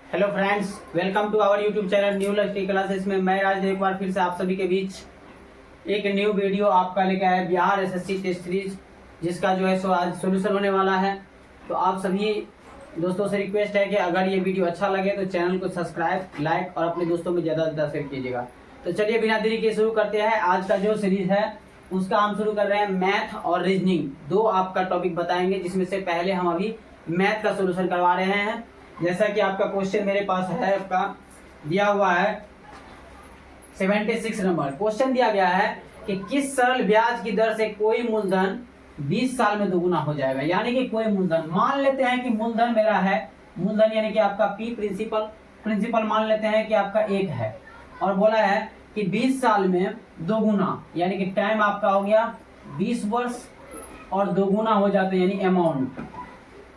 Hello friends, welcome to our YouTube channel New Learning Classes में मैं राज एक बार फिर से आप सभी के बीच एक न्यू वीडियो आपका लेकर आया बिहार एसएससी टेस्ट सीरीज, जिसका जो है सो आज सोल्यूशन होने वाला है। तो आप सभी दोस्तों से रिक्वेस्ट है कि अगर ये वीडियो अच्छा लगे तो चैनल को सब्सक्राइब, लाइक और अपने दोस्तों में ज़्यादा से ज़्यादा शेयर कीजिएगा। तो चलिए बिना देरी के शुरू करते हैं। आज का जो सीरीज है उसका हम शुरू कर रहे हैं मैथ और रीजनिंग, दो आपका टॉपिक बताएंगे, जिसमें से पहले हम अभी मैथ का सोल्यूशन करवा रहे हैं। जैसा कि आपका क्वेश्चन मेरे पास है, आपका दिया हुआ है 76 नंबर क्वेश्चन दिया गया है कि किस सरल ब्याज की दर से कोई मूलधन 20 साल में दोगुना हो जाएगा। यानी कि कोई मूलधन मान लेते हैं कि मूलधन मेरा है, मूलधन यानी कि आपका पी प्रिंसिपल मान लेते हैं कि आपका 1 है, और बोला है कि 20 साल में दोगुना, यानी कि टाइम आपका हो गया 20 वर्ष और दोगुना हो जाते हैं, यानी अमाउंट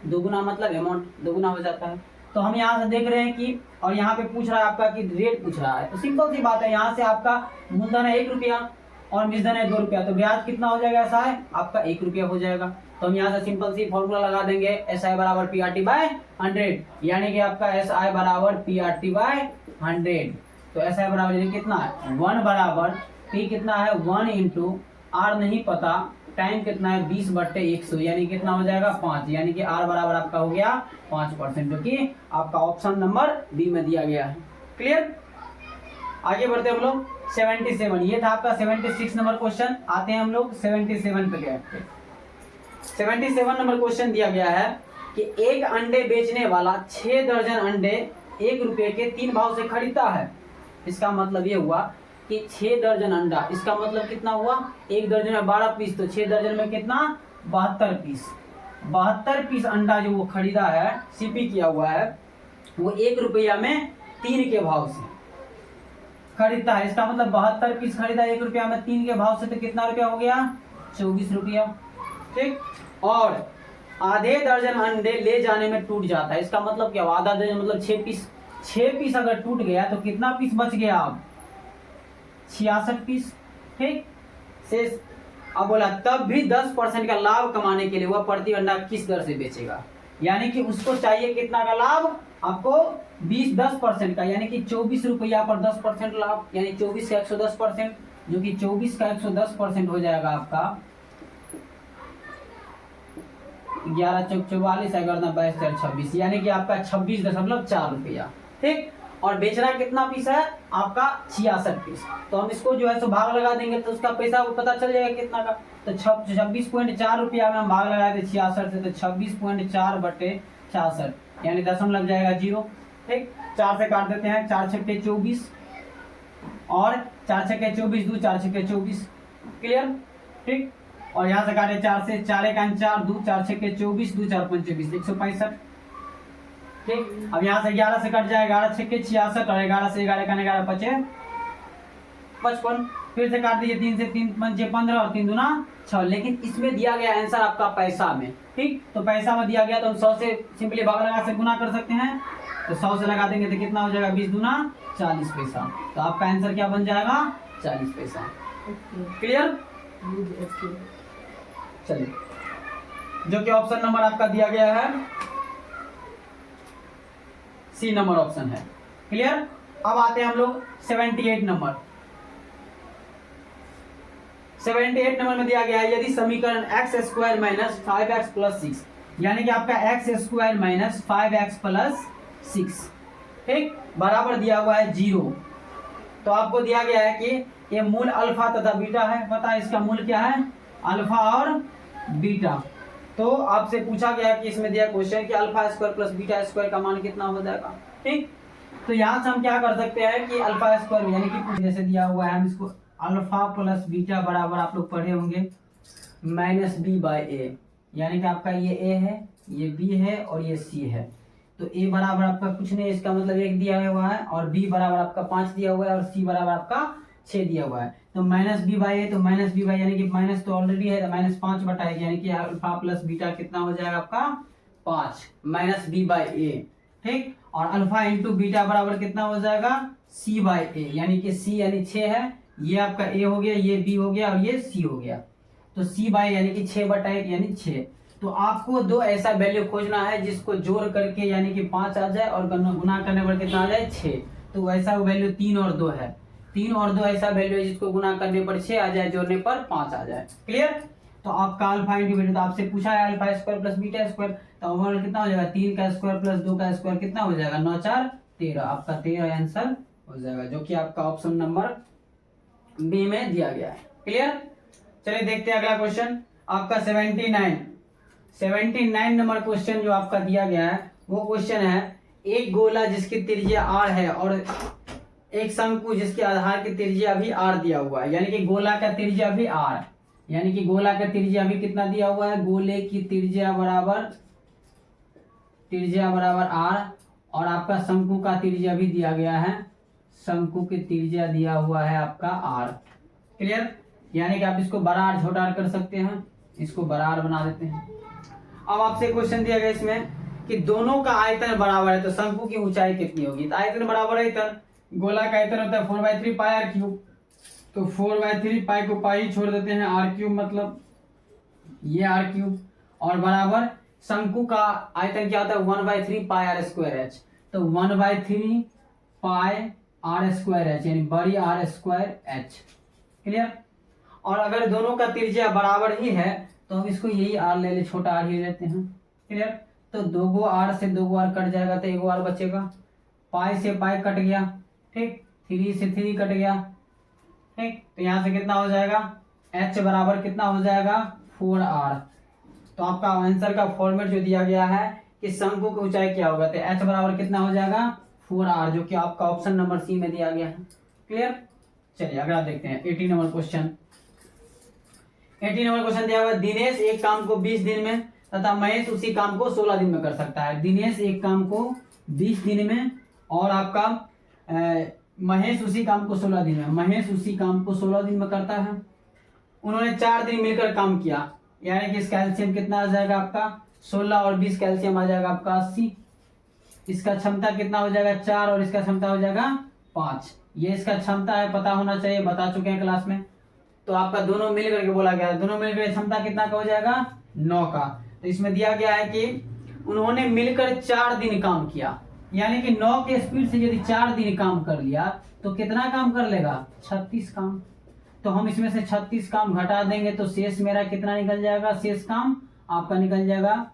दोगुना मतलब अमाउंट दोगुना हो जाता है। तो हम यहाँ से देख रहे हैं कि, और यहाँ पे पूछ रहा है आपका कि रेट पूछ रहा है, तो सिंपल सी बात है, यहाँ से आपका मूलधन है 1 रुपया और मिश्रधन है 2 रुपया, तो ब्याज कितना हो जाएगा? ऐसा है आपका 1 रुपया हो जाएगा। तो हम यहाँ से सिंपल सी फॉर्मूला लगा देंगे, एस आई बराबर पी आर टी बाय 100, यानी कि आपका एस आई बराबर पी आर टी बाय 100। तो एस आई बराबर कितना है 1 बराबर पी कितना है 1 इंटू आर नहीं पता, टाइम कितना है 20/100, यानी कितना हो जाएगा 5, यानी कि आर बराबर आपका हो गया 5%, जो कि आपका ऑप्शन नंबर बी में दिया गया है। क्लियर? आगे बढ़ते हम लोग 77, ये था आपका 76 नंबर क्वेश्चन। आते हैं हम लोग 77 पे गए। 77 नंबर क्वेश्चन दिया गया है कि एक अंडे बेचने वाला 6 दर्जन अंडे 1 रुपए के 3 भाव से खरीदता है। इसका मतलब ये हुआ कि 6 दर्जन अंडा, इसका मतलब कितना हुआ, 1 दर्जन में 12 पीस, तो 6 दर्जन में कितना 72 पीस। 72 पीस अंडा जो वो खरीदा है, सीपी किया हुआ है, वो 1 रुपया में 3 के भाव से खरीदता है। इसका मतलब 72 पीस खरीदा 1 रुपया में 3 के भाव से, तो कितना रुपया हो गया 24 रुपया। ठीक, और आधे दर्जन अंडे ले जाने में टूट जाता है। इसका मतलब क्या हुआ, आधा दर्जन मतलब 6 पीस, 6 पीस अगर टूट गया तो कितना पीस बच गया अब 66 पीस। ठीक, शेष अब बोला तब भी 10% का लाभ कमाने के लिए वह प्रति अंडा किस दर से बेचेगा। यानी कि उसको चाहिए कितना का लाभ आपको 10% का, यानी कि 24 रुपया पर 10% लाभ, यानी 24 का 110%, जो कि 24 का 110% हो जाएगा आपका 11 चौक 44 11 22 26, यानी कि आपका 26.4 रुपया। ठीक, और बेचना कितना पीस है आपका 66 पीस। तो हम इसको जो है सो भाग लगा देंगे तो उसका पैसा पता चल जाएगा कितना का। तो 26.4 रुपया में हम भाग लगाए थे 66 से, तो 26.4/66, यानी दशम लग जाएगा 0। ठीक, 4 से काट देते हैं, 4 छक्के 24 और 4 छक्के 24 2 4 छक्के 24। क्लियर? ठीक, और यहाँ से काटे 4 से, 4 1 4 2 4 छक्के 24 2 4 5 24 165। ठीक, अब यहाँ से 11 से कट जाए, 11 छक्के 66 और 11 से 11 का 11 बचे 55। फिर से काट दीजिए, 3 से 3 पंचे 15 और 3 दूना 6। लेकिन इसमें दिया गया आंसर आपका पैसा में। ठीक, तो पैसा में दिया गया तो हम 100 से सिंपली भाग लगा से गुना कर सकते हैं, तो 100 से लगा देंगे तो कितना हो जाएगा 20 दूना 40 पैसा। तो आपका आंसर क्या बन जाएगा 40 पैसा। क्लियर? चलिए, जो कि ऑप्शन नंबर आपका दिया गया है सी नंबर ऑप्शन है। क्लियर? अब आते हैं हम लोग 78 नंबर। 78 नंबर में दिया गया है यदि समीकरण x² - 5x + 6, यानी कि आपका x² - 5x + 6, ठीक, बराबर दिया हुआ है 0। तो आपको दिया गया है कि ये मूल अल्फा तथा बीटा है। पता है इसका मूल क्या है, अल्फा और बीटा। तो आपसे पूछा गया कि इसमें दिया क्वेश्चन कि α² + β² का मान कितना हो जाएगा। ठीक, तो यहाँ से हम क्या कर सकते हैं कि α², यानी कि जैसे दिया हुआ है, हम इसको अल्फा प्लस बीटा बराबर, आप लोग पढ़े होंगे, -b/a, यानी कि आपका ये a है, ये b है और ये c है। तो a बराबर आपका कुछ नहीं, इसका मतलब 1 दिया हुआ है, और b बराबर आपका 5 दिया हुआ है, और c बराबर आपका 6 दिया हुआ है। तो -b/a, तो -b/, यानी कि माइनस तो ऑलरेडी है, तो -5/1, यानी कि अल्फा प्लस बीटा कितना हो जाएगा आपका 5 -b/a। ठीक, और अल्फा इंटू बीटा बराबर कितना हो जाएगा c/a, यानी कि c यानी 6 है, ये आपका a हो गया, ये b हो गया और ये c हो गया। तो c/, यानी कि 6/1 यानी 6। तो आपको दो ऐसा वैल्यू खोजना है जिसको जोड़ करके यानी कि 5 आ जाए और गुना करने पर कितना आ जाए 6। तो वैसा वैल्यू 3 और 2 है, 3 और 2 ऐसा वैल्यू है जिसको गुना करने पर 6 आ जाए, जोड़ने पर 5 आ जाए। क्लियर। तो आपका अल्फा इंटू बीटा, तो आपसे पूछा है alpha square plus beta square, तो ओवरऑल कितना हो जाएगा 3 का स्क्वायर प्लस 2 का स्क्वायर कितना हो जाएगा 9 4 13। आपका 13 आंसर हो जाएगा, जो कि आपका ऑप्शन नंबर बी में दिया गया है। क्लियर। चलिए देखते हैं अगला क्वेश्चन आपका 79 नंबर क्वेश्चन जो आपका दिया गया है वो क्वेश्चन है, एक गोला जिसकी त्रिज्या r है और एक शंकु जिसके आधार की त्रिज्या भी r दिया हुआ है, यानी कि गोला का त्रिज्या भी r, यानी कि गोला का त्रिज्या भी कितना दिया हुआ है, गोले की त्रिज्या बराबर r और आपका शंकु का त्रिज्या भी दिया गया है, शंकु की त्रिज्या दिया हुआ है आपका r। क्लियर। यानी कि आप इसको बड़ा r छोटा r कर सकते हैं, इसको बड़ा r बना देते हैं। अब आपसे क्वेश्चन दिया गया इसमें कि दोनों का आयतन बराबर है तो शंकु की ऊंचाई कितनी होगी। तो आयतन बराबर है, आयतन गोला का आयतन होता है 4/3 पाई r क्यूब, तो 4/3 पाई को पाई छोड़ देते हैं, r क्यूब मतलब ये r क्यूब, और बराबर शंकु का आयतन क्या होता है 1/3 पाई r स्क्वायर h, तो 1/3 पाई r स्क्वायर h यानी बड़ी r स्क्वायर h। क्लियर। और अगर दोनों का त्रिज्या बराबर ही है तो हम इसको यही r ले ले, छोटा r ही लेते हैं। क्लियर। तो 2 गो r से 2 गो r कट जाएगा तो 1 गो r बचेगा, पाई से पाई कट गया, ठीक, 3 से 3 कट गया, ठीक। तो यहाँ से कितना हो जाएगा h बराबर कितना हो जाएगा 4r। तो आपका आंसर का फॉर्मेट जो दिया गया है कि शंकु की ऊंचाई क्या होगा, तो h बराबर कितना हो जाएगा 4r, जो कि आपका ऑप्शन नंबर सी में दिया गया है। क्लियर। चलिए अगला देखते हैं 80 नंबर क्वेश्चन। 80 नंबर क्वेश्चन दिया हुआ, दिनेश एक काम को 20 दिन में तथा महेश उसी काम को 16 दिन में कर सकता है। दिनेश एक काम को 20 दिन में और आपका महेश उसी काम को 16 दिन में, महेश उसी काम को 16 दिन में करता है। उन्होंने 4 दिन मिलकर काम किया, यानी कि इसका एलसीएम कितना आ जाएगा आपका 16 और 20 का एलसीएम आ जाएगा आपका 80। इसका क्षमता कितना हो जाएगा 4 और इसका क्षमता हो जाएगा 5। ये इसका क्षमता है, पता होना चाहिए, बता चुके हैं क्लास में। तो आपका दोनों मिल करके बोला गया है, दोनों मिलकर क्षमता कितना का हो जाएगा 9 का। तो इसमें दिया गया है कि उन्होंने मिलकर 4 दिन काम किया, यानी कि 9 के स्पीड से यदि 4 दिन काम कर लिया तो कितना काम कर लेगा 36 काम। तो हम इसमें से 36 काम घटा देंगे तो शेष मेरा कितना निकल जाएगा, शेष काम आपका निकल जाएगा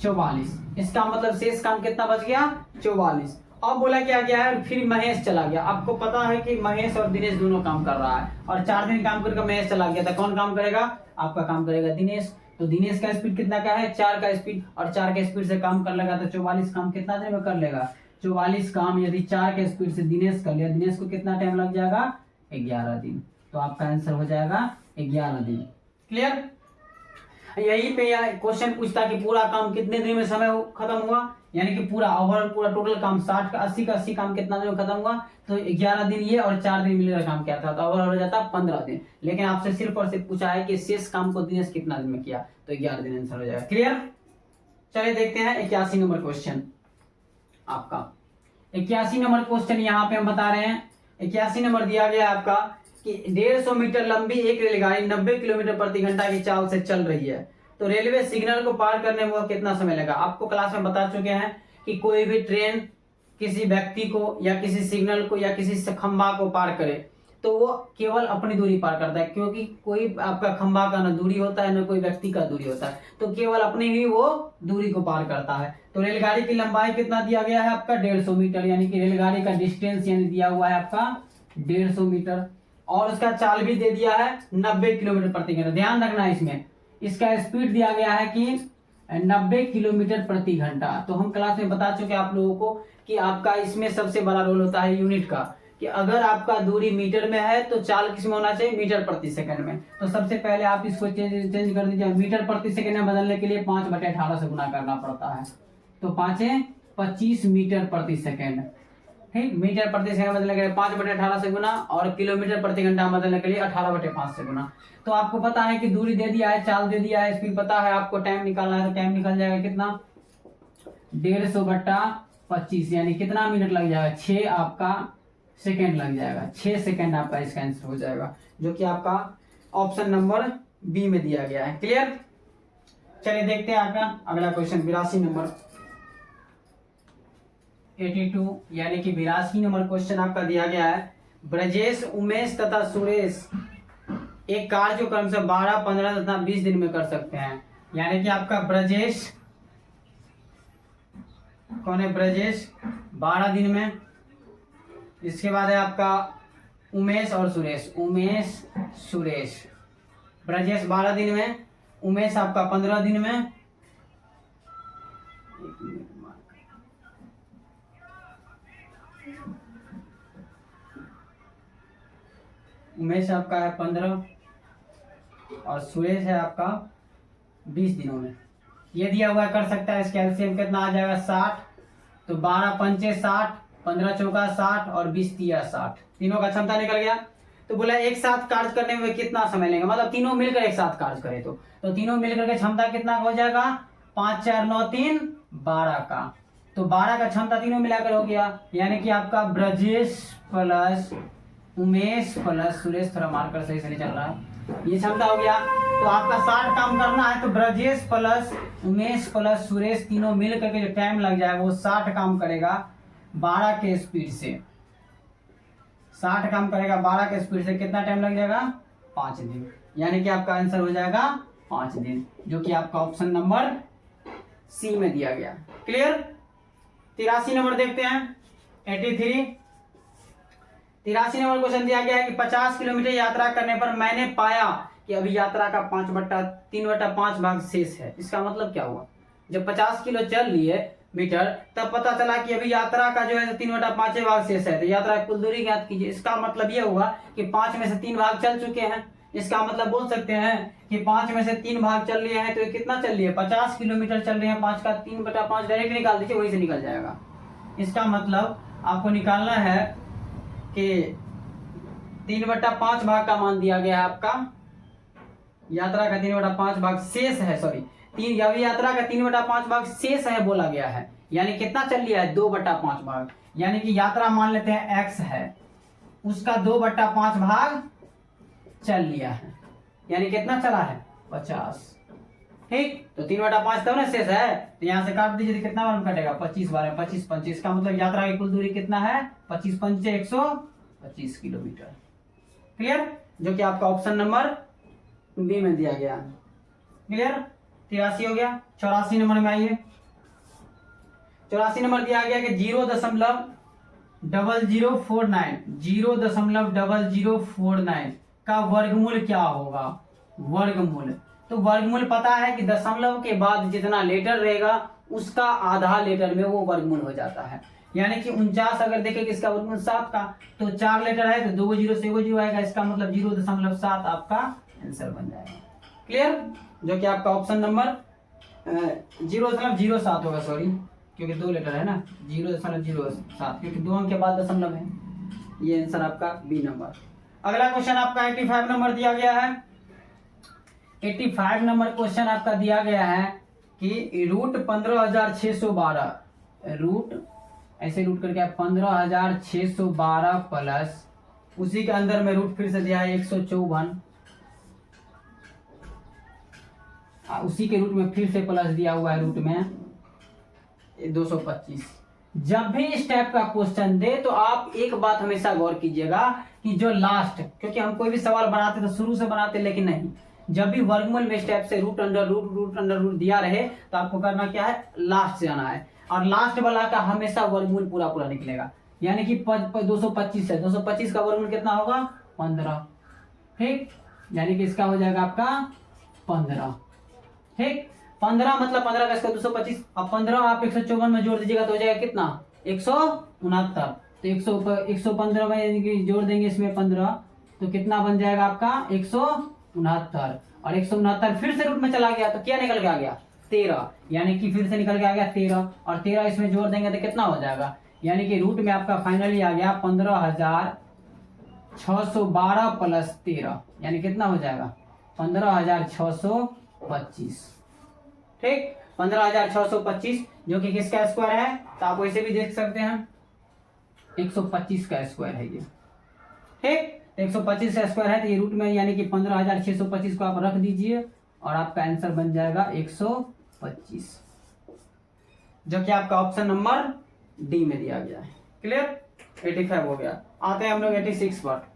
44। इसका मतलब शेष काम कितना बच गया 44। अब बोला क्या गया है, फिर महेश चला गया। आपको पता है कि महेश और दिनेश दोनों काम कर रहा है और 4 दिन काम करके महेश चला गया था, कौन काम करेगा, आपका काम करेगा दिनेश। तो दिनेश का स्पीड कितना का है 4 का स्पीड, और 4 के स्पीड से काम कर लेगा तो 44 काम कितना दिन में कर लेगा 44 काम यदि 4 के स्पीड से दिनेश कर लिया, दिनेश को कितना टाइम लग जाएगा 11 दिन। तो आपका आंसर हो जाएगा 11 दिन। क्लियर। यही पे क्वेश्चन पूछता कि पूरा काम कितने दिन में समय खत्म हुआ, यानी कि पूरा ओवरऑल पूरा टोटल काम 60 का 80 काम कितना दिन में खत्म हुआ, तो 11 दिन ये और 4 दिन मिलकर काम किया था, तो ओवरऑल हो जाता 15 दिन। लेकिन आपसे सिर्फ और सिर्फ पूछा है कि शेष काम को दिनेश कितना दिन में किया, तो 11 दिन आंसर हो जाएगा। क्लियर। चलिए देखते हैं 81 नंबर क्वेश्चन आपका। 81 नंबर क्वेश्चन यहाँ पे हम बता रहे हैं, 81 नंबर दिया गया आपका कि 150 मीटर लंबी एक रेलगाड़ी 90 किलोमीटर प्रति घंटा की चाल से चल रही है, तो रेलवे सिग्नल को पार करने में कितना समय लगा। आपको क्लास में बता चुके हैं कि कोई भी ट्रेन किसी व्यक्ति को या किसी सिग्नल को या किसी खंभा को पार करे तो वो केवल अपनी दूरी पार करता है, क्योंकि कोई आपका खंभा का ना दूरी होता है ना कोई व्यक्ति का दूरी होता है, तो केवल अपनी ही वो दूरी को पार करता है। तो रेलगाड़ी की लंबाई कितना दिया गया है आपका 150 मीटर, यानी कि रेलगाड़ी का डिस्टेंस यानी दिया हुआ है आपका 150 मीटर, और उसका चाल भी दे दिया है 90 किलोमीटर प्रति घंटा। ध्यान रखना इसमें इसका स्पीड दिया गया है कि 90 किलोमीटर प्रति घंटा। तो हम क्लास में बता चुके हैं आप लोगों को कि आपका इसमें सबसे बड़ा रोल होता है यूनिट का, कि अगर आपका दूरी मीटर में है तो चाल किस में होना चाहिए मीटर प्रति सेकंड में। तो सबसे पहले आप इसको चेंज कर दीजिए, मीटर प्रति सेकंड में बदलने के लिए 5/18 से गुना करना पड़ता है, तो 5 25 मीटर प्रति सेकंड, ठीक। मीटर प्रति सेकंड बदलने के लिए 5/18 से गुना, और किलोमीटर प्रति घंटा बदलने के लिए 18/5 से गुना। तो आपको पता है कि दूरी दे दिया है, चाल दे दिया है, स्पीड पता है, आपको टाइम निकालना है, तो टाइम निकल जाएगा कितना 150/25, यानी कितना मिनट लग जाएगा 6 आपका सेकंड लग जाएगा, 6 सेकंड आपका इसका आंसर हो जाएगा, जो कि आपका ऑप्शन नंबर बी में दिया गया है। क्लियर। चलिए देखते हैं आपका अगला क्वेश्चन 82 नंबर 82 यानी कि 82 नंबर क्वेश्चन आपका दिया गया है। ब्रजेश, उमेश तथा सुरेश एक कार्य को क्रम से 12, 15 तथा 20 दिन में कर सकते हैं। यानी कि आपका ब्रजेश कौन है? ब्रजेश 12 दिन में। इसके बाद है आपका उमेश और सुरेश, उमेश सुरेश। ब्रजेश 12 दिन में, उमेश आपका 15 दिन में। उमेश आपका है 15 और सुरेश है आपका 20 दिनों में। ये दिया हुआ कर सकता है। इसका एलसीएम कितना आ जाएगा? 60। तो 12 पंचे 60, 15 चौका 60 और 20 तिया 60। तीनों का क्षमता निकल गया। तो बोला एक साथ कार्य करने में कितना समय लेंगे, मतलब तीनों मिलकर एक साथ कार्य करें तो तीनों मिलकर के क्षमता कितना हो जाएगा? 5 4 9 3 12 का। तो 12 का क्षमता तीनों मिलाकर हो गया। यानी कि आपका ब्रजेश प्लस उमेश प्लस सुरेश, थोड़ा मार्कर सही से नहीं चल रहा है, ये क्षमता हो गया। तो आपका 60 काम करना है तो ब्रजेश प्लस उमेश प्लस सुरेश तीनों मिल करके जो टाइम लग जाएगा वो 60 काम करेगा 12 के स्पीड से। 60 काम करेगा 12 के स्पीड से। कितना टाइम लग जाएगा? 5 दिन। यानी कि आपका आंसर हो जाएगा 5 दिन, जो कि आपका ऑप्शन नंबर सी में दिया गया। क्लियर? 83 नंबर देखते हैं। 83 नंबर क्वेश्चन दिया गया है कि 50 किलोमीटर यात्रा करने पर मैंने पाया कि अभी यात्रा का 3/5 भाग शेष है। इसका मतलब क्या हुआ? जब 50 किलो चल लिए मीटर तब पता चला कि अभी यात्रा का जो है 3/5 भाग शेष है। तो यात्रा की कुल दूरी ज्ञात कीजिए। इसका मतलब ये हुआ कि 5 में से 3 भाग चल चुके हैं। इसका मतलब बोल सकते हैं कि 5 में से 3 भाग चल लिए हैं। तो ये कितना चल लिए? 50 किलोमीटर चल रहे हैं। 5 का 3/5 डायरेक्ट निकाल दीजिए, वहीं से निकल जाएगा। इसका मतलब आपको निकालना है कि 3/5 भाग का मान दिया गया है आपका। यात्रा का 3/5 भाग शेष है, सॉरी यात्रा का 3/5 भाग शेष है बोला गया है। यानी कितना चल लिया है? 2/5 भाग। यानी कि यात्रा मान लेते हैं x है, उसका 2/5 भाग चल लिया है। यानी कितना चला है? 50। ठीक, तो 3/5 तब ना शेष है। तो यहाँ से काट दीजिए, कितना बार कटेगा? 25 बार। 25 25 का मतलब यात्रा की कुल दूरी कितना है? 25 पंचे 125 किलोमीटर। क्लियर? जो कि आपका ऑप्शन नंबर बी में दिया गया। क्लियर? 83 हो गया। 84 नंबर में आइए। 84 नंबर दिया गया कि 0.0049 का वर्गमूल क्या होगा? वर्गमूल, तो वर्गमूल पता है कि दशमलव के बाद जितना लेटर रहेगा उसका आधा लेटर में वो वर्गमूल हो जाता है। यानी कि 49 अगर देखें कि इसका वर्गमूल 7 का, तो 4 लेटर है तो 2 जीरो से 1 जीरो आएगा। इसका मतलब 0.7 आपका आंसर बन जाएगा। क्लियर? जो कि आपका ऑप्शन नंबर 0.07 होगा, सॉरी क्योंकि 2 लेटर है ना। 0.07 क्योंकि 2 अंक के बाद दशमलव है। ये आंसर आपका बी नंबर। अगला क्वेश्चन आपका 85 नंबर दिया गया है। 85 नंबर क्वेश्चन आपका दिया गया है कि रूट 15,612 रूट ऐसे रूट करके 15,612 प्लस उसी के अंदर में रूट फिर से दिया है 154, उसी के रूट में फिर से प्लस दिया हुआ है रूट में 225। जब भी इस टाइप का क्वेश्चन दे तो आप एक बात हमेशा गौर कीजिएगा कि जो लास्ट, क्योंकि हम कोई भी सवाल बनाते तो शुरू से बनाते, लेकिन नहीं, जब भी वर्गमूल में इस टाइप से रूट अंडर रूट दिया रहे तो आपको करना क्या है? लास्ट से आना है। और लास्ट वाला का हमेशा वर्गमूल पूरा पूरा निकलेगा। यानी कि 225 है, 225 का वर्गमूल कितना होगा? 15। ठीक, यानी कि इसका हो जाएगा आपका 15। ठीक, 15 मतलब 15 का इसका 225। अब 15 आप 154 में जोड़ दीजिएगा तो हो जाएगा कितना? 169। तो 115 में यानी कि जोड़ देंगे इसमें 15 तो कितना बन जाएगा आपका? 169। और 169 फिर से रूट में चला गया तो क्या निकल के आ गया? 13। यानी कि फिर से निकल के आ गया 13 और 13 इसमें जोड़ देंगे तो कितना हो जाएगा? यानी कि रूट में आपका फाइनली आ गया 15,612 प्लस 13, यानी कितना हो जाएगा? 15,625। ठीक, 15,625 जो कि किसका स्क्वायर है? तो आप वैसे भी देख सकते हैं 125 का स्क्वायर है ये। ठीक, 125 का स्क्वायर है तो ये रूट में यानी कि 15,625 को आप रख दीजिए और आपका आंसर बन जाएगा 125, जो कि आपका ऑप्शन नंबर डी में दिया गया है। क्लियर? 85 हो गया। आते हैं हम लोग 86 पर।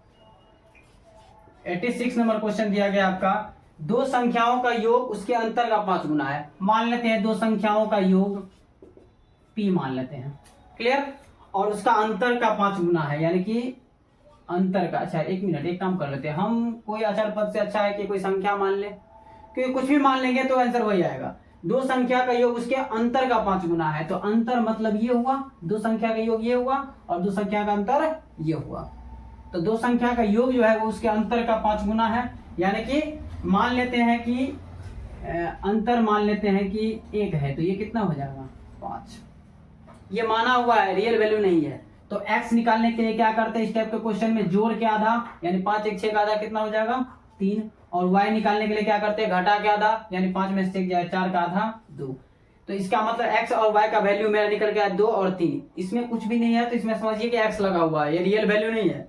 86 नंबर क्वेश्चन दिया गया आपका, दो संख्याओं का योग उसके अंतर का 5 गुना है। मान लेते हैं दो संख्याओं का योग p मान लेते हैं। क्लियर? और उसका अंतर का 5 गुना है, यानी कि अंतर का, अच्छा एक मिनट, एक काम कर लेते हैं हम, कोई अचर पद से अच्छा है कि कोई संख्या मान ले, क्योंकि कुछ भी मान लेंगे तो आंसर वही आएगा। दो संख्या का योग उसके अंतर का 5 गुना है, तो अंतर मतलब ये हुआ, दो संख्या का योग ये हुआ और दो संख्या का अंतर ये हुआ। तो दो संख्या का योग जो है वो उसके अंतर का 5 गुना है, यानी कि मान लेते हैं कि अंतर मान लेते हैं कि 1 है, तो ये कितना हो जाएगा 5। ये माना हुआ है, रियल वैल्यू नहीं है। तो x निकालने के लिए क्या करते हैं, इस टाइप के क्वेश्चन में जोड़ के आधा, यानी 5 1 6 का आधा कितना हो जाएगा 3, और y निकालने के लिए क्या करते हैं, घटा के आधा, यानी 5 में से 1 जाए 4 का आधा 2। तो इसका मतलब x और y का वैल्यू मेरा निकल गया 2 और 3, इसमें कुछ भी नहीं है, तो इसमें समझिए कि x लगा हुआ है, ये रियल वैल्यू नहीं है।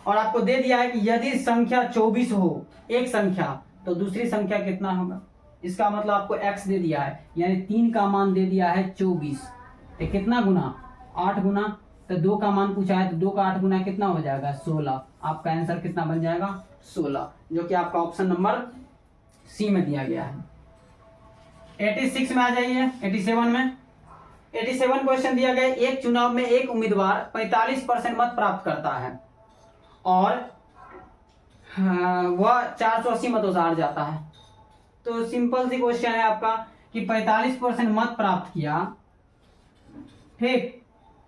और आपको दे दिया है कि यदि संख्या 24 हो एक संख्या, तो दूसरी संख्या कितना होगा, इसका मतलब आपको x दे दिया है, यानी 3 का मान दे दिया है 24, तो कितना गुना 8 गुना, तो 2 का मान पूछा है, तो 2 का 8 गुना कितना हो जाएगा 16। आपका आंसर कितना बन जाएगा 16, जो कि आपका ऑप्शन नंबर सी में दिया गया है। 86 में आ जाइए। 87 में 87 क्वेश्चन दिया गया, एक चुनाव में एक उम्मीदवार 45% मत प्राप्त करता है और वह 480 मतों से हार जाता है। तो सिंपल सी क्वेश्चन है आपका कि 45% मत प्राप्त किया, ठीक,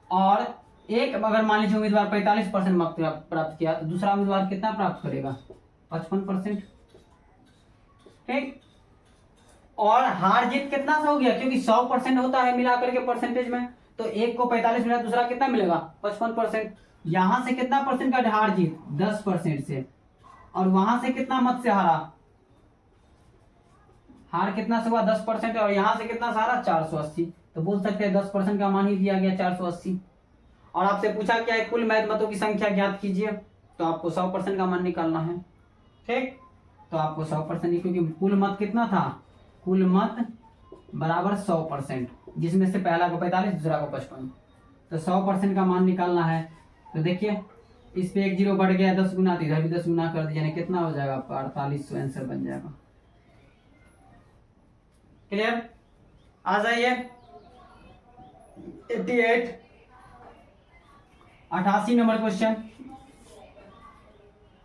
और एक अगर मान लीजिए उम्मीदवार 45% मत प्राप्त किया, तो दूसरा उम्मीदवार कितना प्राप्त करेगा 55%, ठीक। और हार जीत कितना सा हो गया, क्योंकि 100% होता है मिलाकर के परसेंटेज में, तो एक को 45 मिला, दूसरा कितना मिलेगा 55%। यहां से कितना परसेंट का हार जीत 10% से, और वहां से कितना मत से हारा, हार कितना से हुआ 10%, और यहां से कितना सारा 480, तो बोल सकते हैं 10% का मान ही दिया गया 480। और आपसे पूछा क्या है, कुल मैच मतों की संख्या ज्ञात कीजिए, तो आपको 100% का मान निकालना है, ठीक। तो आपको 100%, क्योंकि कुल मत कितना था, कुल मत बराबर 100%, जिसमें से पहला को 45 दूसरा को 55, तो 100% का मान निकालना है। तो देखिए इस पे 1 0 बढ़ गया, 10 गुना, तो इधर भी 10 गुना कर दीजिए, कितना हो जाएगा आपका 4800 आंसर बन जाएगा। क्लियर? आ जाइए 88 नंबर क्वेश्चन।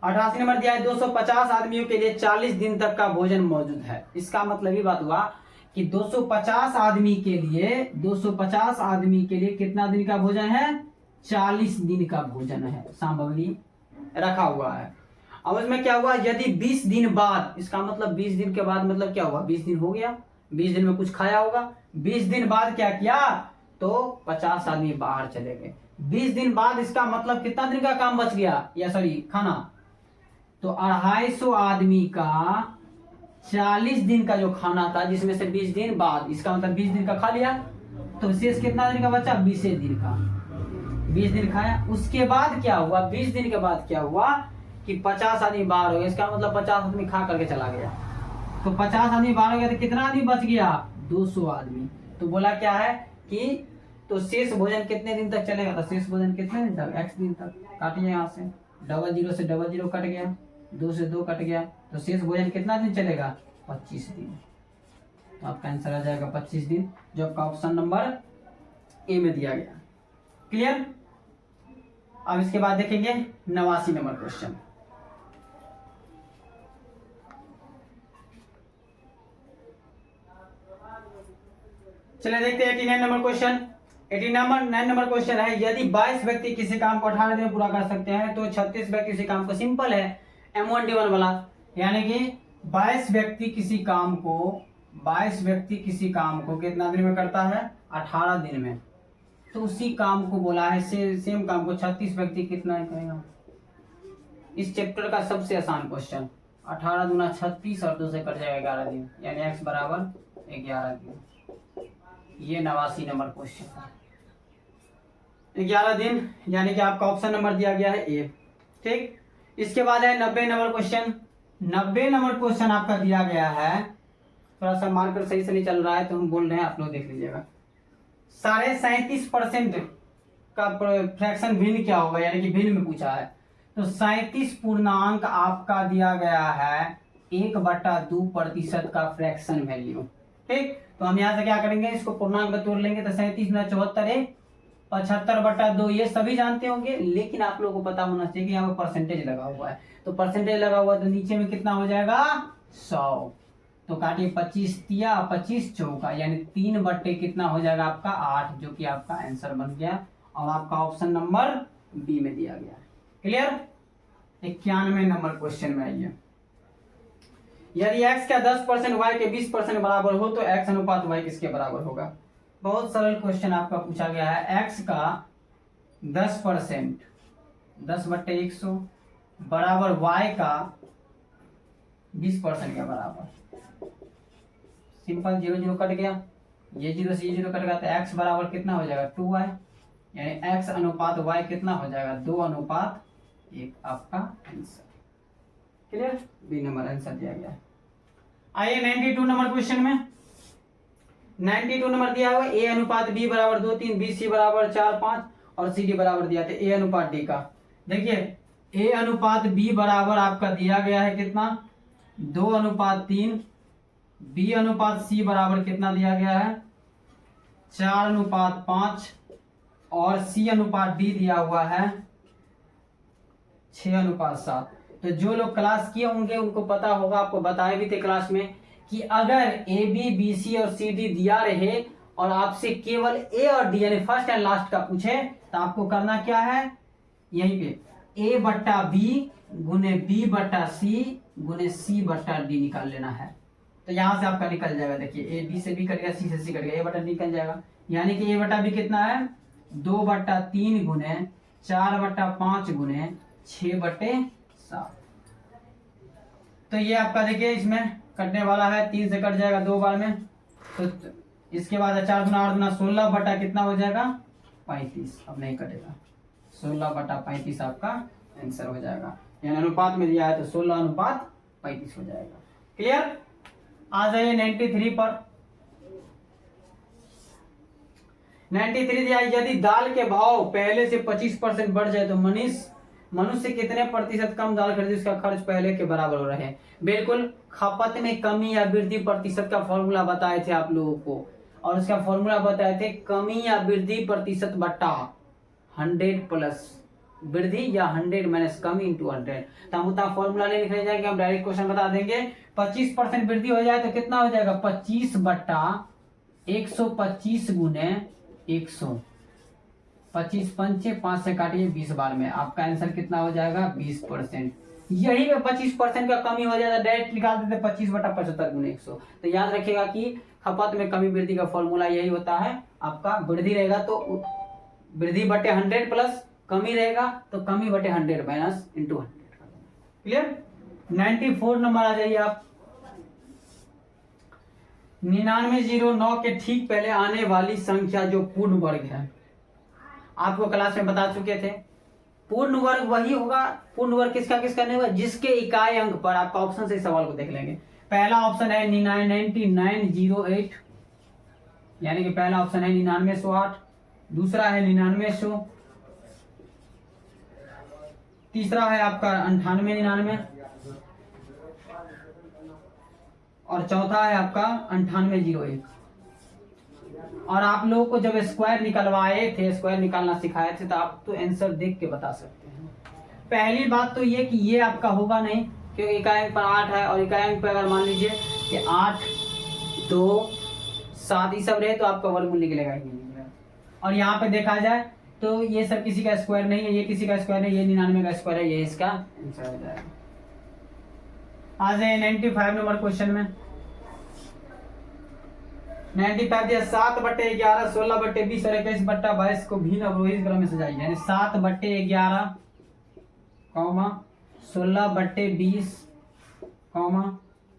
88 नंबर दिया है, 250 आदमियों के लिए 40 दिन तक का भोजन मौजूद है। इसका मतलब ये बात हुआ कि 250 आदमी के लिए, 250 आदमी के लिए कितना दिन का भोजन है, 40 दिन का भोजन है, सामग्री रखा हुआ है। अब उसमें क्या हुआ, यदि 20 दिन बाद, इसका मतलब 20 दिन के बाद मतलब क्या हुआ, 20 दिन हो गया, 20 दिन में कुछ खाया होगा, 20 दिन बाद क्या किया, तो 50 आदमी बाहर चले गए। 20 दिन बाद इसका मतलब कितना दिन का काम बच गया, या सॉरी खाना, तो 250 आदमी का 40 दिन का जो खाना था, जिसमें से 20 दिन बाद, इसका मतलब 20 दिन का खा लिया, तो शेष कितना दिन का बचा, 20 दिन का, 20 दिन खाया। उसके बाद क्या हुआ, 20 दिन के बाद क्या हुआ कि 50 आदमी बाहर हो गए, इसका मतलब 50 आदमी खा करके चला गया, तो 50 आदमी बाहर हो गया, तो कितना आदमी बच गया, 200 आदमी। तो बोला क्या है कि तो शेष भोजन कितने दिन तक चलेगा, तो शेष भोजन कितने दिन तक, x दिन तक। काटिए यहाँ से, 00 से 00 कट गया, 2 से 2 कट गया, तो शेष भोजन कितना दिन चलेगा, 25 दिन। तो आपका आंसर आ जाएगा 25 दिन, जो आपका ऑप्शन नंबर ए में दिया गया। क्लियर? अब इसके बाद देखेंगे 89 नंबर क्वेश्चन। चलिए देखते हैं 89 नंबर क्वेश्चन। 89 नंबर क्वेश्चन है, यदि 22 व्यक्ति किसी काम को 18 दिन में पूरा कर सकते हैं, तो 36 व्यक्ति किसी काम को, सिंपल है M1D1 वाला, यानी कि 22 व्यक्ति किसी काम को, 22 व्यक्ति किसी काम को कितना दिन में करता है, 18 दिन में, तो उसी काम को बोला है, सेम काम को 36 व्यक्ति कितना करेगा। इस चैप्टर का सबसे आसान क्वेश्चन, 18 दूना 36 और 2 से कट जाएगा 11 दिन, यानी x बराबर 11 दिन। ये 89 नंबर क्वेश्चन, 11 दिन, यानी कि आपका ऑप्शन नंबर दिया गया है ए, ठीक। इसके बाद है 90 नंबर क्वेश्चन। 90 नंबर क्वेश्चन आपका दिया गया है, थोड़ा सा मार्कर सही से नहीं चल रहा है तो हम बोल रहे हैं, आप लोग देख लीजिएगा। 37.5% का फ्रैक्शन भिन्न क्या होगा, यानी कि भिन्न में पूछा है। तो 37 पूर्णांक आपका दिया गया है 1/2% का फ्रैक्शन वैल्यू। ठीक, तो हम यहाँ से क्या करेंगे, इसको पूर्णांक में तोड़ लेंगे। तो 37 में 74 75/2 ये सभी जानते होंगे, लेकिन आप लोगों को पता होना चाहिए कि यहाँ पर परसेंटेज लगा हुआ है। तो परसेंटेज लगा हुआ है तो नीचे में कितना हो जाएगा 100। तो काटिए 25 तिया 25 चौका, यानी 3 बट्टे कितना हो जाएगा आपका 8, जो कि आपका आंसर बन गया। और आपका ऑप्शन नंबर बी में दिया गया है। क्लियर। 91 नंबर क्वेश्चन में आइए। यदि x का 10% y के 20% बराबर हो तो x अनुपात y किसके बराबर होगा। बहुत सरल क्वेश्चन आपका पूछा गया है। x का 10% 10/100 बराबर y का 20% के बराबर। सिंपल, 0 0 कट गया, ये 0 से ये 0 कट गया, तो x बराबर कितना हो जाएगा 2y, यानी x अनुपात y कितना हो जाएगा 2:1 आपका answer. Clear. B number answer दिया गया है। आइए 92 नंबर क्वेश्चन में। 92 नंबर दिया हुआ a अनुपात b बराबर 2 3, bc बराबर 4 5 और cd बराबर दिया था a अनुपात d का। देखिए a अनुपात b बराबर आपका दिया गया है कितना 2:3, b अनुपात c बराबर कितना दिया गया है 4:5 और c अनुपात d दिया हुआ है 6:7। तो जो लोग क्लास किए होंगे उनको पता होगा, आपको बताए भी थे क्लास में कि अगर ए बी बी सी और सी डी दिया रहे और आपसे केवल ए और डी यानी फर्स्ट एंड लास्ट का पूछे तो आपको करना क्या है, यहीं पे ए बट्टा बी गुने बी बट्टा सी गुने सी बट्टा डी निकाल लेना है। तो यहां से आपका निकल जाएगा। देखिए ए बी से बी कट गया, सी से सी कट गया, ए बट्टा डी निकल जाएगा। यानी कि ए बट्टा बी कितना है 2/3 गुने 4/5 गुने 6/7। तो ये आपका देखिए इसमें कटने वाला है, 3 से कट जाएगा 2 बार में। तो इसके बाद 4 गुना 8 गुना 16 बटा कितना हो जाएगा 35। अब नहीं कटेगा, 16/35 आपका आंसर हो जाएगा। यानी अनुपात में दिया है तो 16:35 हो जाएगा। क्लियर। आ जाइए 93 पर। 93 दिया, यदि दाल के भाव पहले से 25% बढ़ जाए तो मनुष्य कितने प्रतिशत कम दाल खरीदे, उसका खर्च पहले के बराबर हो रहे हैं। बिल्कुल, खपत में कमी या वृद्धि प्रतिशत का फॉर्मूला बताए थे आप लोगों को, और उसका फॉर्मूला बताए थे कमी या वृद्धि प्रतिशत बटा 100 प्लस वृद्धि या 100 माइनस कमी इंटू 100। तो हम उतना फॉर्मूला नहीं लिखने जाएंगे, हम डायरेक्ट क्वेश्चन बता देंगे। 25% वृद्धि हो जाए तो कितना हो जाएगा 25/125 गुने 100। 25 पंचे 5 से काटिए 20 बार में, आपका आंसर कितना हो जाएगा 20%। यही में 25% का कमी हो जाएगा, डायरेक्ट निकाल देते 25/75 गुने 100। तो याद रखिएगा कि खपत में कमी वृद्धि का फॉर्मूला यही होता है। आपका वृद्धि रहेगा तो वृद्धि बटे 100 प्लस, कमी रहेगा तो कमी बटे 100 माइनस इंटू 100। क्लियर। 94 नंबर आ जाइए आप। 9909 के ठीक पहले आने वाली संख्या जो पूर्ण वर्ग है, आपको क्लास में बता चुके थे। पूर्ण वर्ग वही होगा, पूर्ण वर्ग किसका किसका नहीं होगा जिसके इकाई अंक पर। आपका ऑप्शन से सवाल को देख लेंगे। पहला ऑप्शन है 9908, यानी कि पहला ऑप्शन है 9908, दूसरा है 9900, तीसरा है आपका 9899 और चौथा है आपका 9801। और आप लोगों को जब स्क्वायर निकलवाए थे, स्क्वायर निकालना सिखाए थे, तो आप तो आंसर देख के बता सकते हैं। पहली बात तो ये कि ये आपका होगा नहीं, क्योंकि इकाई अंक पर 8 है और इकाई अंक पर अगर मान लीजिए कि 8 2 7 ये सब रहे तो आपका वर्गमूल निकलेगा ही नहीं। और यहाँ पे देखा जाए तो ये सब किसी का स्क्वायर नहीं है, ये किसी का स्क्वायर नहीं, ये 99 का स्क्वायर है, ये इसका आंसर हो जाएगा। आ जाए 95 नंबर क्वेश्चन में। 95 दिया 7/11 16/20 और 21/22 को भिन्न अवरोही क्रम में सजाइए। यानी 7/11 16/20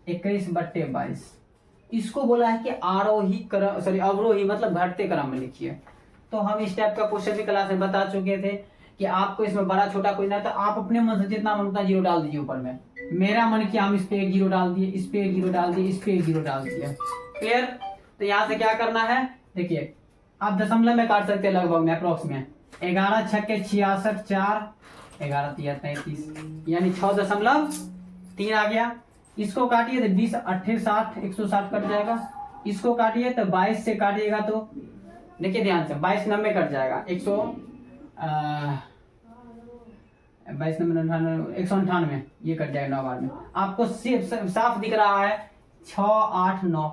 21/22। इसको बोला है कि आरोही क्रम, सॉरी अवरोही मतलब घटते क्रम में लिखिए। तो हम इस टाइप का क्वेश्चन भी क्लास में बता चुके थे कि आपको इसमें बड़ा छोटा कोई ना, तो आप अपने मन से जितना मन उतना जीरो डाल दीजिए ऊपर में। मेरा मन किया हम इस पे एक जीरो डाल दिए, इस पे एक जीरो डाल दिए, इस पे एक जीरो डाल दिए। क्लियर? तो यहाँ से क्या करना है, देखिए आप दशमलव में काट सकते हैं लगभग में, अप्रोक्स में 11 छक्के 66, 4 11 तिया 33, यानी 6.3 आ गया। इसको काटिए तो 20 8 60 160 कट जाएगा। इसको काटिए तो 22 से काटिएगा तो देखिए ध्यान से 22 90 कट जाएगा, 198 ये कट जाएगा 9 बार में। आपको साफ दिख रहा है 6 8 9,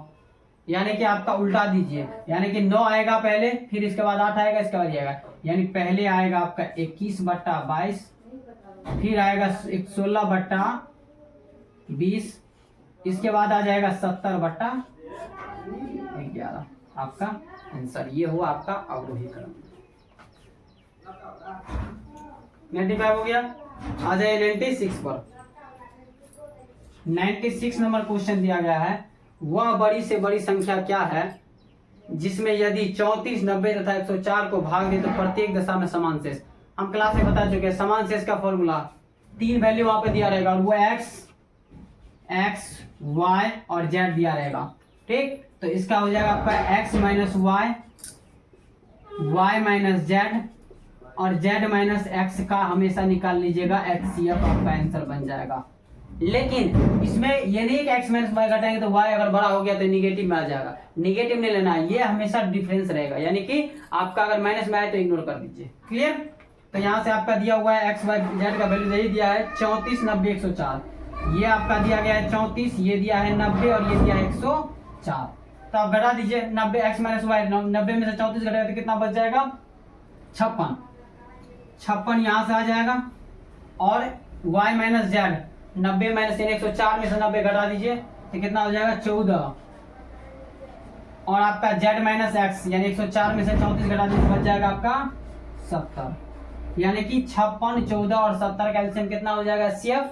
यानी कि आपका उल्टा दीजिए, यानी कि 9 आएगा पहले, फिर इसके बाद 8 आएगा, इसके बाद आएगा, यानी पहले आएगा आपका 21/22, फिर आएगा 16/20, इसके बाद आ जाएगा 70/11। आपका आंसर ये हुआ आपका अवरोही क्रम। 95 हो गया। आ जाए 96 पर। 96 नंबर क्वेश्चन दिया गया है, वह बड़ी से बड़ी संख्या क्या है जिसमें यदि 34 90 तथा 104 को भाग दे तो प्रत्येक दशा में समान शेष। हम क्लास में बता चुके हैं, समान शेष का फॉर्मूला 3 वैल्यू वहां पे दिया रहेगा और वो x y और z दिया रहेगा। ठीक, तो इसका हो जाएगा आपका x minus y, y minus z और z माइनस एक्स का हमेशा निकाल लीजिएगा, HCF आपका आंसर बन जाएगा। लेकिन इसमें ये नहीं कि x माइनस वाई घटाएंगे तो y अगर बड़ा हो गया तो निगेटिव में आ जाएगा, निगेटिव नहीं लेना है, ये हमेशा डिफरेंस रहेगा, यानी कि आपका अगर माइनस में आए तो इग्नोर कर दीजिए। क्लियर? तो यहाँ से आपका दिया हुआ है x y z का वैल्यू यही दिया है 34 90 104, ये आपका दिया गया है 34, ये दिया है 90 और ये दिया है 104। तो आप घटा दीजिए 90 x माइनस वाई, 90 में से 34 घटाएगा तो कितना बच जाएगा 56 यहाँ से आ जाएगा, और y माइनस जेड 90 माइनस 104 में से 90 घटा दीजिए तो कितना हो जाएगा 14, और आपका z माइनस एक्स यानी 104 में से 34 घटा दीजिए बच जाएगा आपका 70, यानी कि 56 14 और 70 का एलसीएम कितना हो जाएगा HCF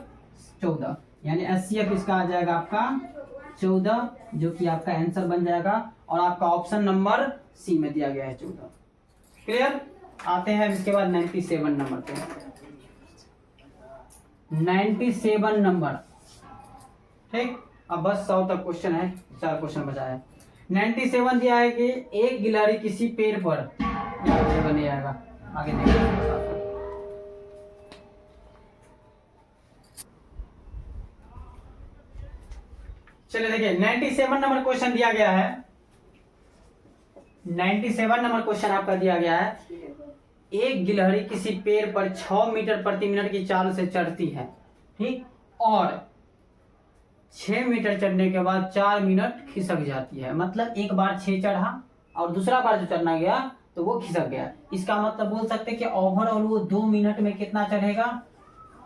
14, यानी HCF इसका आ जाएगा आपका 14, जो कि आपका आंसर बन जाएगा, और आपका ऑप्शन नंबर सी में दिया गया है 14। क्लियर? आते हैं इसके बाद 97 नंबर पे। 97 नंबर, ठीक, अब बस 100 तक क्वेश्चन है, 4 क्वेश्चन बचा है। 97 दिया है कि एक गिलहरी किसी पेड़ पर बने आएगा, आगे देखिए। चलिए देखिए 97 नंबर क्वेश्चन दिया गया है। 97 नंबर क्वेश्चन आपका दिया गया है, एक गिलहरी किसी पेड़ पर 6 मीटर प्रति मिनट की चाल से चढ़ती है, ठीक, और 6 मीटर चढ़ने के बाद 4 मिनट खिसक जाती है, मतलब एक बार 6 चढ़ा और दूसरा बार जो चढ़ना गया तो वो खिसक गया। इसका मतलब बोल सकते हैं कि ओवरऑल वो 2 मिनट में कितना चढ़ेगा,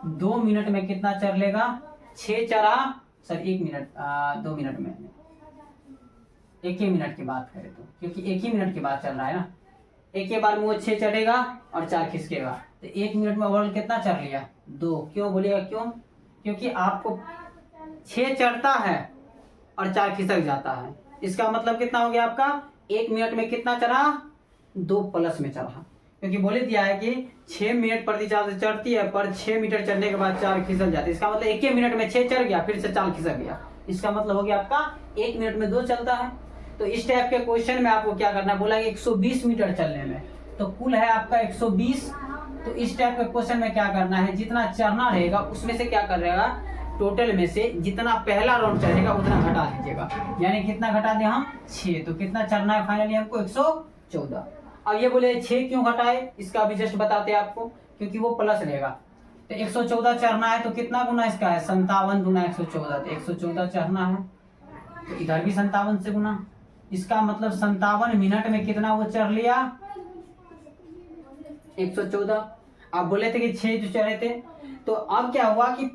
2 मिनट में कितना चढ़ लेगा, 6 चढ़ा, सर 1 मिनट 2 मिनट में, एक ही मिनट की बात करें तो, क्योंकि एक ही मिनट की बात चल रहा है ना, एक ही बार में वो 6 चढ़ेगा और 4 खिसकेगा, तो 1 मिनट में ओवरऑल कितना चढ़ लिया 2। क्यों बोलिएगा क्यों? क्योंकि आपको 6 चढ़ता है और 4 खिसक जाता है, इसका मतलब कितना हो गया आपका 1 मिनट में कितना चढ़ा 2 प्लस में चढ़ा, क्योंकि बोले दिया है कि 6 मिनट प्रति चाल से चढ़ती है, पर 6 मीटर चढ़ने के बाद 4 खिसक जाती है, इसका मतलब 1 मिनट में 6 चढ़ गया फिर से 4 खिसक गया, इसका मतलब हो गया आपका 1 मिनट में 2 चलता है। तो इस टाइप के क्वेश्चन में आपको क्या करना है, बोला कि 120 मीटर चलने में, तो कुल है आपका 120, तो इस टाइप के क्वेश्चन में क्या करना है, जितना चढ़ना रहेगा उसमें से क्या करेगा, टोटल में से जितना पहला राउंड चढ़ेगा उतना घटा दीजिएगा, यानी कितना घटा दें हम 6, तो कितना चढ़ना है फाइनली हमको 114। अब ये बोले 6 क्यों घटाए, इसका भी जस्ट बताते हैं आपको, क्योंकि वो प्लस रहेगा, तो 114 चढ़ना है तो कितना गुना इसका है 57 गुना 114, तो 114 चढ़ना है तो इधर भी 57 से गुना, इसका मतलब 57 मिनट में कितना वो चढ़ लिया 114। आप बोले थे कि 6 जो चढ़े थे, तो अब क्या हुआ कि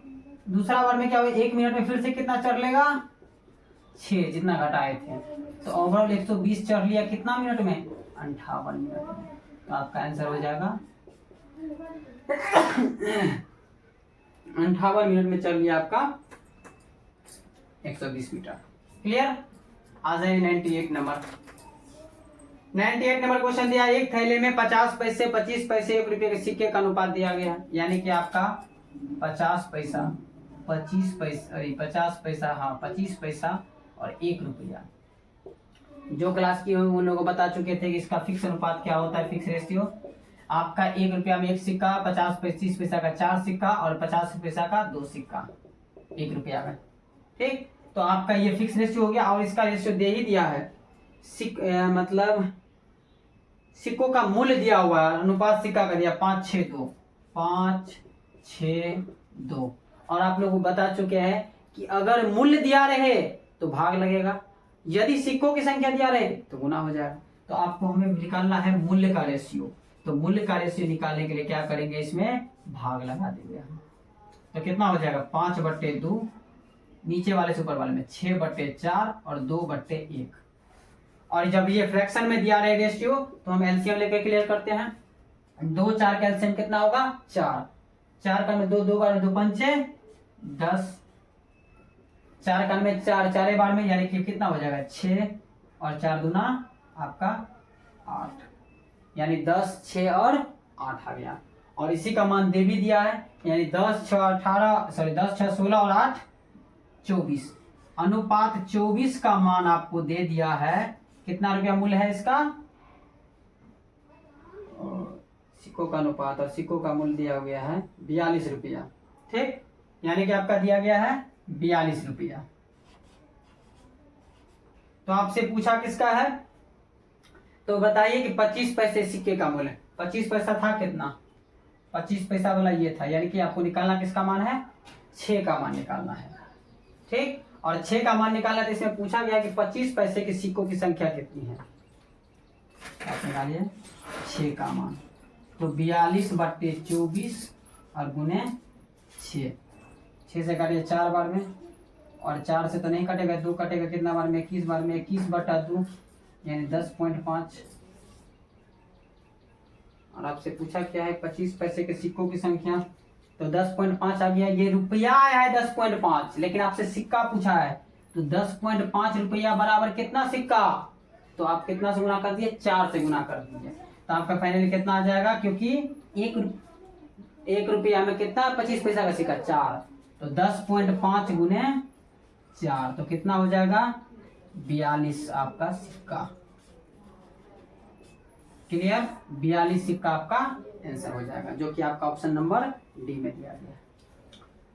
दूसरा बार में क्या हुआ 1 मिनट में फिर से कितना चढ़ लेगा 6 जितना घटाए थे, तो ओवरऑल 120 चढ़ लिया कितना मिनट में 58 मिनट में, तो आपका आंसर हो जाएगा 58 मिनट में चल लिया आपका 120 मीटर। क्लियर? आ जाए 98 नंबर। 98 नंबर क्वेश्चन दिया, एक थैले में 50 पैसे 25 पैसे 1 रुपये के सिक्के का अनुपात दिया गया, यानी कि आपका 50 पैसा 25 पैसा, 50 पैसा, हाँ 25 पैसा और 1 रुपया। जो क्लास की हुई उन लोगों को बता चुके थे कि इसका फिक्स अनुपात क्या होता है, फिक्स रेशियो। आपका 1 रुपया में 1 सिक्का, 25 पैसा का 4 सिक्का और 50 पैसा का 2 सिक्का 1 रुपया में। ठीक, तो आपका ये फिक्स रेशियो हो गया। और इसका रेशियो दे ही दिया है, मतलब सिक्कों का मूल्य दिया हुआ है, अनुपात सिक्का का दिया 5-6-2, 5-6-2। और आप लोग को बता चुके हैं कि अगर मूल्य दिया रहे तो भाग लगेगा, यदि सिक्कों की संख्या दिया रहे तो गुना हो जाएगा। तो आपको हमें निकालना है मूल्य का रेशियो। तो मूल्य का रेशियो निकालने के लिए क्या करेंगे, इसमें भाग लगा देंगे हम। तो कितना हो जाएगा, 5/2, नीचे वाले से ऊपर वाले में 6/4 और 2/1। और जब ये फ्रैक्शन में दिया रहे रेशियो तो हम एलसीएम लेकर क्लियर करते हैं। 2 4 का एलसीएम कितना होगा, 4। 4 का में 2, 2 बार 2 पंचे 10, 4 का में 4, 4 बार में यानी कि कितना हो जाएगा 6 और 4 दूना आपका 8, यानी 10, 6 और 8 आ गया। और इसी का मान दे भी दिया है, यानी 10 6 18 सॉरी 10 6 16 और 8 24, अनुपात 24 का मान आपको दे दिया है। कितना रुपया मूल्य है इसका, सिक्कों का अनुपात और सिक्कों का मूल्य दिया गया है 42 रुपया। ठीक, यानी कि आपका दिया गया है 42 रुपया। तो आपसे पूछा किसका है, तो बताइए कि 25 पैसे सिक्के का मूल्य। 25 पैसा था कितना, 25 पैसा वाला ये था, यानी कि आपको निकालना किसका मान है, 6 का मान निकालना है। ठीक, और 6 का मान निकालना, तो इसमें पूछा गया कि 25 पैसे के सिक्कों की संख्या कितनी है। आप निकालिए 6 का मान, तो 42/24 और गुने 6। 6 से काटिए 4 बार में, और 4 से तो नहीं कटेगा, 2 कटेगा कितना बार में, 21 बार में, 21/2 यानी 10.5। और आपसे पूछा क्या है, 25 पैसे के सिक्कों की संख्या, तो 10.5 आ गया। ये रुपया आया है 10.5, लेकिन आपसे सिक्का पूछा है, तो 10.5 रुपया बराबर कितना सिक्का, तो आप कितना से गुना कर दिए, 4 से गुना कर दीजिए। तो आपका फाइनली कितना आ जाएगा, क्योंकि 1 रुपया में कितना 25 पैसा का सिक्का 4, तो 10.5 गुने 4, तो कितना हो जाएगा 42 आपका सिक्का। क्लियर, 42 सिक्का आपका आंसर हो जाएगा, जो कि आपका ऑप्शन नंबर डी में दिया गया।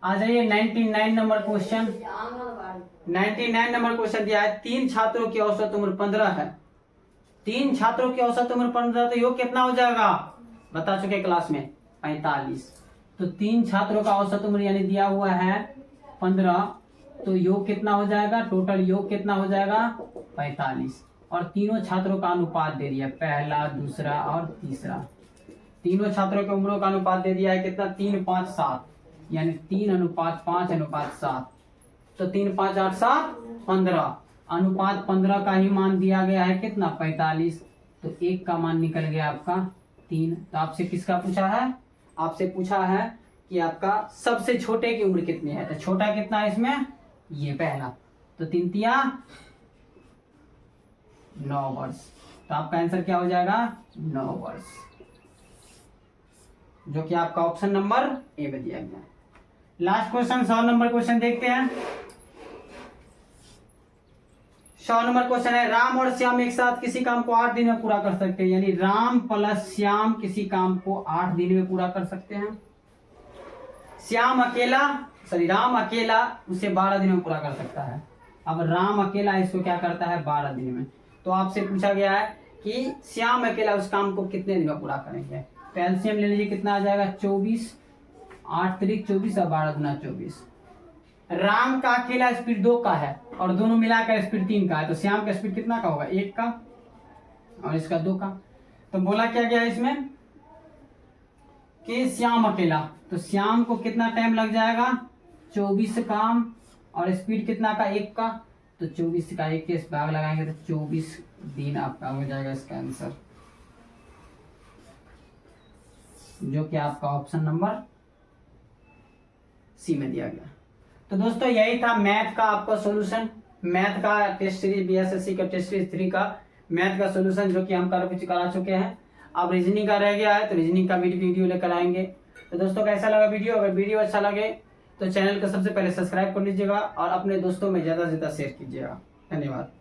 आ जाइए 99 नंबर क्वेश्चन। 99 नंबर क्वेश्चन दिया है, 3 छात्रों की औसत उम्र 15 है। 3 छात्रों की औसत उम्र 15, तो योग कितना हो जाएगा, बता चुके क्लास में 45। तो 3 छात्रों का औसत उम्र यानी दिया हुआ है 15, तो योग कितना हो जाएगा, टोटल योग कितना हो जाएगा 45। और तीनों छात्रों का अनुपात दे दिया, पहला, दूसरा और तीसरा। तीनों छात्रों के उम्रों का अनुपात दे दिया है कितना, 3 5 7, यानी 3:5:7। तो 3 5 8 7 15, अनुपात 15 का ही मान दिया गया है कितना 45। तो 1 का मान निकल गया आपका 3। तो आपसे किसका पूछा है, आपसे पूछा है कि आपका सबसे छोटे की उम्र कितनी है। तो छोटा कितना है इसमें, ये पहला, तो 3 तिया 9 वर्ष। तो आपका आंसर क्या हो जाएगा 9 वर्ष, जो कि आपका ऑप्शन नंबर ए में दिया गया। लास्ट क्वेश्चन 100 नंबर क्वेश्चन देखते हैं। 100 नंबर क्वेश्चन है, राम और श्याम एक साथ किसी काम को 8 दिन में पूरा कर सकते हैं, यानी राम प्लस श्याम किसी काम को 8 दिन में पूरा कर सकते हैं। राम अकेला उसे 12 दिन में पूरा कर सकता है। अब राम अकेला इसको क्या करता है 12 दिन में। तो आपसे पूछा गया है कि श्याम अकेला उस काम को कितने दिन में पूरा करेंगे। तो एलसीएम ले लीजिए, कितना आ जाएगा 24, 8 त्रिक 24 और 12 गुना 24। राम का अकेला स्पीड 2 का है और दोनों मिलाकर स्पीड 3 का है, तो श्याम का स्पीड कितना का होगा 1 का और इसका 2 का। तो बोला क्या गया इसमें कि श्याम अकेला, तो श्याम को कितना टाइम लग जाएगा 24 काम, और स्पीड कितना का 1 का, तो 24 का 1 के भाग लगाएंगे तो 24 दिन आपका हो जाएगा इसका आंसर, जो कि आपका ऑप्शन नंबर सी में दिया गया। तो दोस्तों यही था मैथ का आपका सॉल्यूशन, मैथ का टेस्ट सीरीज बीएसएससी का टेस्ट सीरीज 3 का मैथ का सॉल्यूशन, जो कि हम करा चुके हैं। अब रीजनिंग का रह गया है, तो रीजनिंग का वीडियो लेकर आएंगे। तो दोस्तों कैसा लगा वीडियो, अगर वीडियो अच्छा लगे तो चैनल को सबसे पहले सब्सक्राइब कर लीजिएगा और अपने दोस्तों में ज़्यादा से ज़्यादा शेयर कीजिएगा। धन्यवाद।